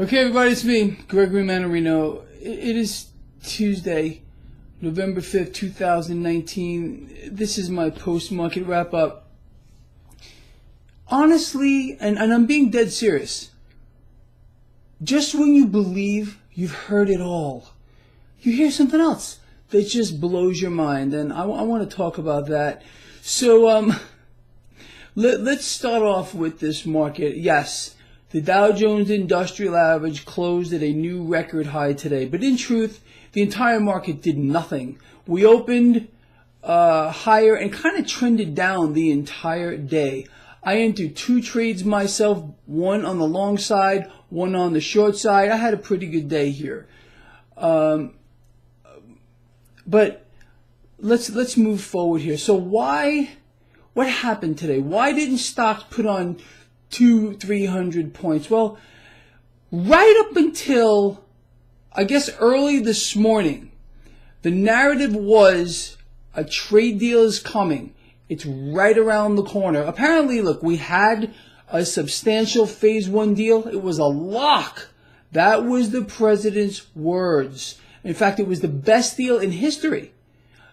Okay, everybody, it's me, Gregory Manarino. It is Tuesday, November 5th, 2019. This is my post-market wrap-up. Honestly, and I'm being dead serious, just when you believe you've heard it all, you hear something else that just blows your mind, and I want to talk about that. So, let's start off with this market. Yes. The Dow Jones Industrial Average closed at a new record high today, but in truth, the entire market did nothing. We opened higher and kind of trended down the entire day. I entered 2 trades myself, one on the long side, one on the short side. I had a pretty good day here. But let's move forward here. So what happened today? Why didn't stocks put on 200-300 points? Well, right up until, I guess, early this morning, the narrative was a trade deal is coming. It's right around the corner. Apparently, look, we had a substantial phase 1 deal. It was a lock. That was the president's words. In fact, it was the best deal in history.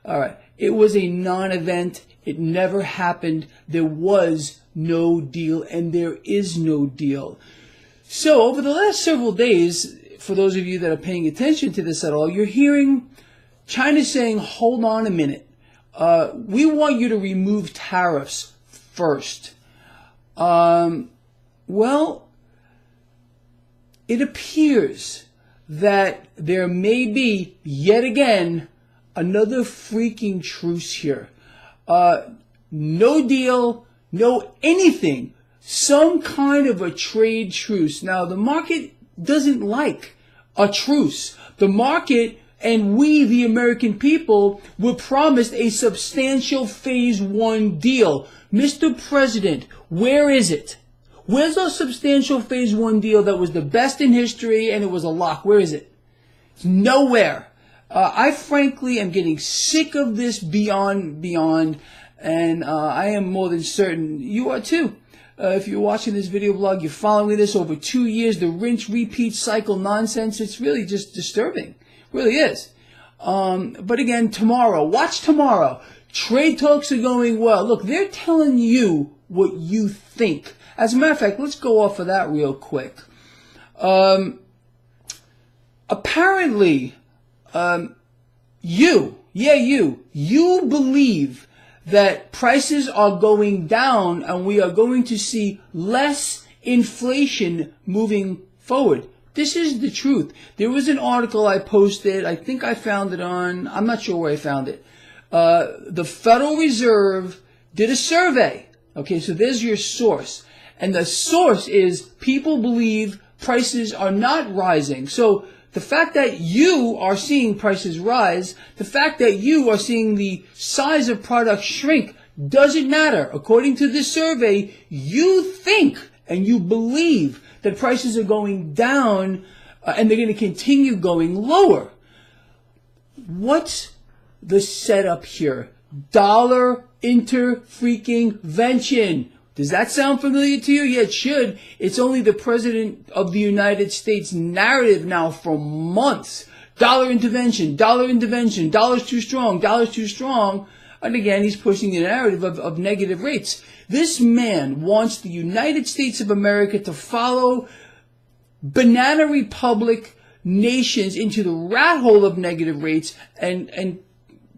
All right. It was a non-event. It never happened. There was no deal, and there is no deal. So over the last several days, for those of you that are paying attention to this at all, you're hearing China saying, hold on a minute. We want you to remove tariffs first. Well, it appears that there may be, yet again, another freaking truce here. No deal, no anything, some kind of a trade truce. Now, the market doesn't like a truce. The market and we, the American people, were promised a substantial phase 1 deal. Mr. President, where is it? Where's our substantial phase 1 deal that was the best in history and it was a lock? Where is it? It's nowhere. I frankly am getting sick of this beyond, and I am more than certain you are too. If you're watching this video blog, you're following this over 2 years, the rinse, repeat cycle nonsense, it's really just disturbing. It really is. But again, tomorrow, watch tomorrow. Trade talks are going well. Look, they're telling you what you think. As a matter of fact, let's go off of that real quick. Apparently, you believe that prices are going down and we are going to see less inflation moving forward. This is the truth. There was an article I posted. I think I found it on, I'm not sure where I found it. The Federal Reserve did a survey. Okay, so there's your source. And the source is people believe prices are not rising. So the fact that you are seeing prices rise, the fact that you are seeing the size of products shrink, doesn't matter. According to this survey, you think and you believe that prices are going down and they're going to continue going lower. What's the setup here? Dollar intervention. Does that sound familiar to you? Yeah, it should. It's only the President of the United States narrative now for months. Dollar intervention, dollar's too strong, dollar's too strong. And again, he's pushing the narrative of negative rates. This man wants the United States of America to follow banana republic nations into the rat hole of negative rates and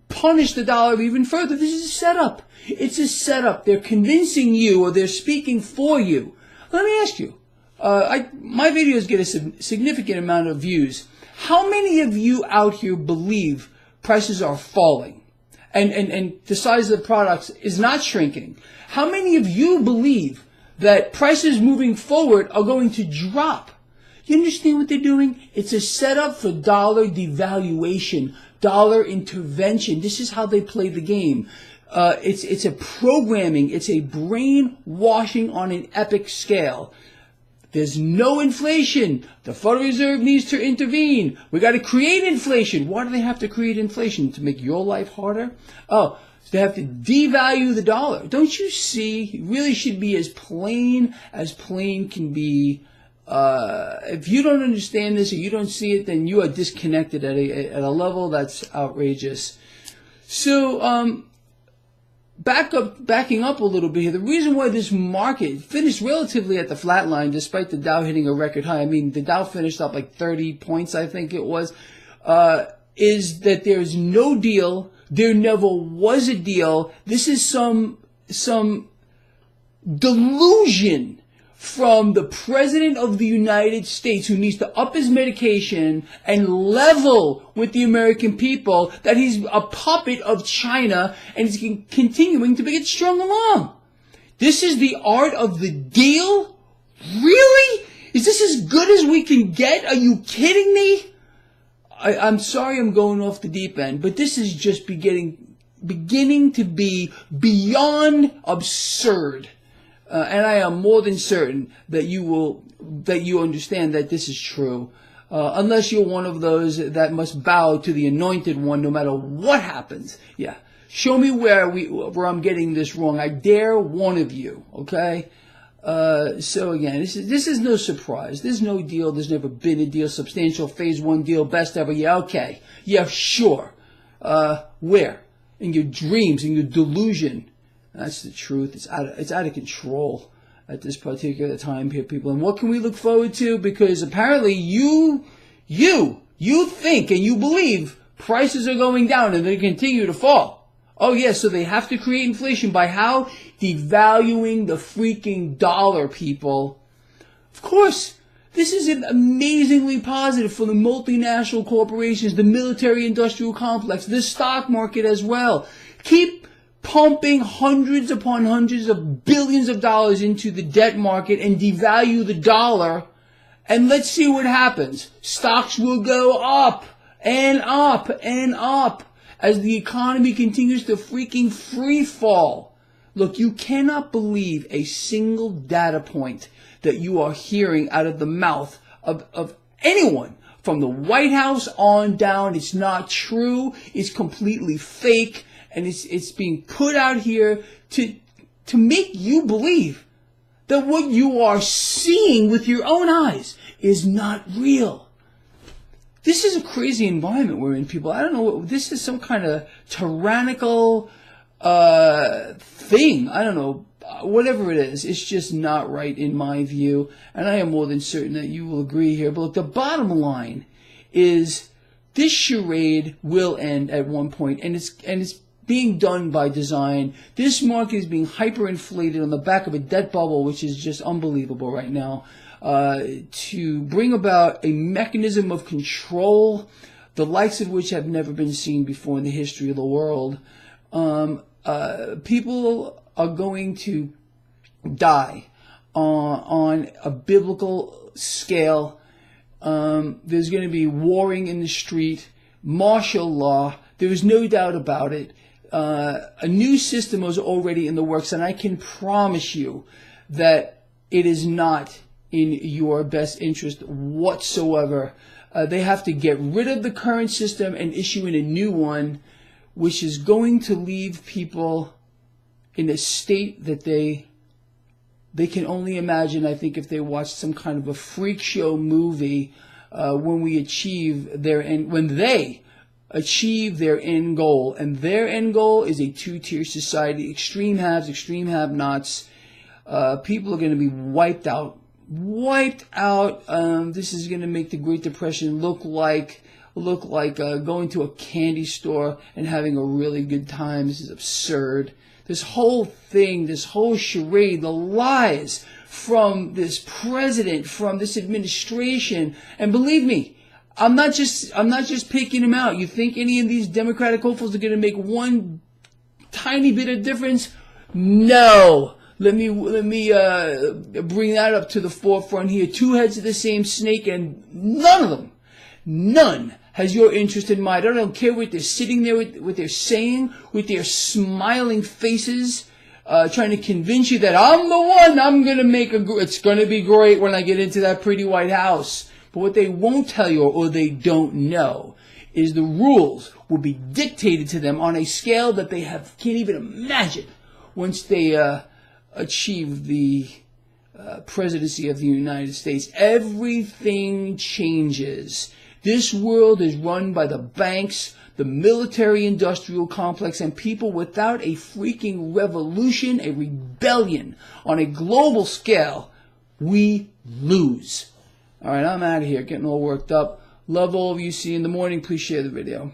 punish the dollar even further. This is a setup. It's a setup. They're convincing you or they're speaking for you. Let me ask you, my videos get a significant amount of views. How many of you out here believe prices are falling and the size of the products is not shrinking? How many of you believe that prices moving forward are going to drop? You understand what they're doing? It's a setup for dollar devaluation, dollar intervention. This is how they play the game. It's a programming. It's a brainwashing on an epic scale. There's no inflation. The Federal Reserve needs to intervene. We got to create inflation. Why do they have to create inflation? To make your life harder? Oh, so they have to devalue the dollar. Don't you see? It really should be as plain can be. If you don't understand this or you don't see it, then you are disconnected at a level that's outrageous. So, backing up a little bit here, the reason why this market finished relatively at the flat line, despite the Dow hitting a record high, I mean, the Dow finished up like 30 points, I think it was, is that there's no deal. There never was a deal. This is some delusion from the President of the United States, who needs to up his medication and level with the American people, that he's a puppet of China and is continuing to get strung along. This is the art of the deal? Really? Is this as good as we can get? Are you kidding me? I'm sorry I'm going off the deep end, but this is just beginning to be beyond absurd. And I am more than certain that you understand that this is true. Unless you're one of those that must bow to the anointed one no matter what happens. Yeah. Show me where I'm getting this wrong. I dare one of you, okay? So again, this is no surprise. There's no deal. There's never been a deal. Substantial phase one deal, best ever. Yeah, okay. Yeah, sure. Where? In your dreams, in your delusion. That's the truth. It's out of control at this particular time here, people. And what can we look forward to? Because apparently you think and you believe prices are going down and they continue to fall. Oh yeah, so they have to create inflation by how? Devaluing the freaking dollar, people. Of course, this is amazingly positive for the multinational corporations, the military-industrial complex, the stock market as well. Keep pumping hundreds upon hundreds of billions of dollars into the debt market and devalue the dollar, and let's see what happens. Stocks will go up and up and up as the economy continues to freaking free fall. Look, you cannot believe a single data point that you are hearing out of the mouth of anyone from the White House on down. It's not true. It's completely fake. And it's being put out here to make you believe that what you are seeing with your own eyes is not real. This is a crazy environment we're in, people. I don't know. This is some kind of tyrannical thing. I don't know. Whatever it is, it's just not right in my view. And I am more than certain that you will agree here. But look, the bottom line is this charade will end at one point, and it's being done by design. This market is being hyperinflated on the back of a debt bubble, which is just unbelievable right now, to bring about a mechanism of control, the likes of which have never been seen before in the history of the world. People are going to die on a biblical scale. There's going to be warring in the street, martial law. There is no doubt about it. A new system was already in the works, and I can promise you that it is not in your best interest whatsoever. They have to get rid of the current system and issue in a new one, which is going to leave people in a state that they can only imagine, I think, if they watched some kind of a freak show movie when they achieve their end goal. And their end goal is a two-tier society, extreme haves, extreme have-nots. People are going to be wiped out. This is going to make the Great Depression look like going to a candy store and having a really good time. This is absurd. This whole thing, this whole charade, the lies from this president, from this administration, and believe me, I'm not just picking them out. You think any of these Democratic hopefuls are going to make one tiny bit of difference? No. Let me bring that up to the forefront here. Two heads of the same snake, and none has your interest in mind. I don't care what they're sitting there with, what they're saying, with their smiling faces, trying to convince you that I'm the one. I'm going to it's going to be great when I get into that pretty White House. But what they won't tell you, or they don't know, is the rules will be dictated to them on a scale that they can't even imagine once they achieve the presidency of the United States, everything changes. This world is run by the banks, the military-industrial complex, and people without a freaking revolution, a rebellion on a global scale. We lose. All right, I'm out of here, getting all worked up. Love all of you. See you in the morning. Please share the video.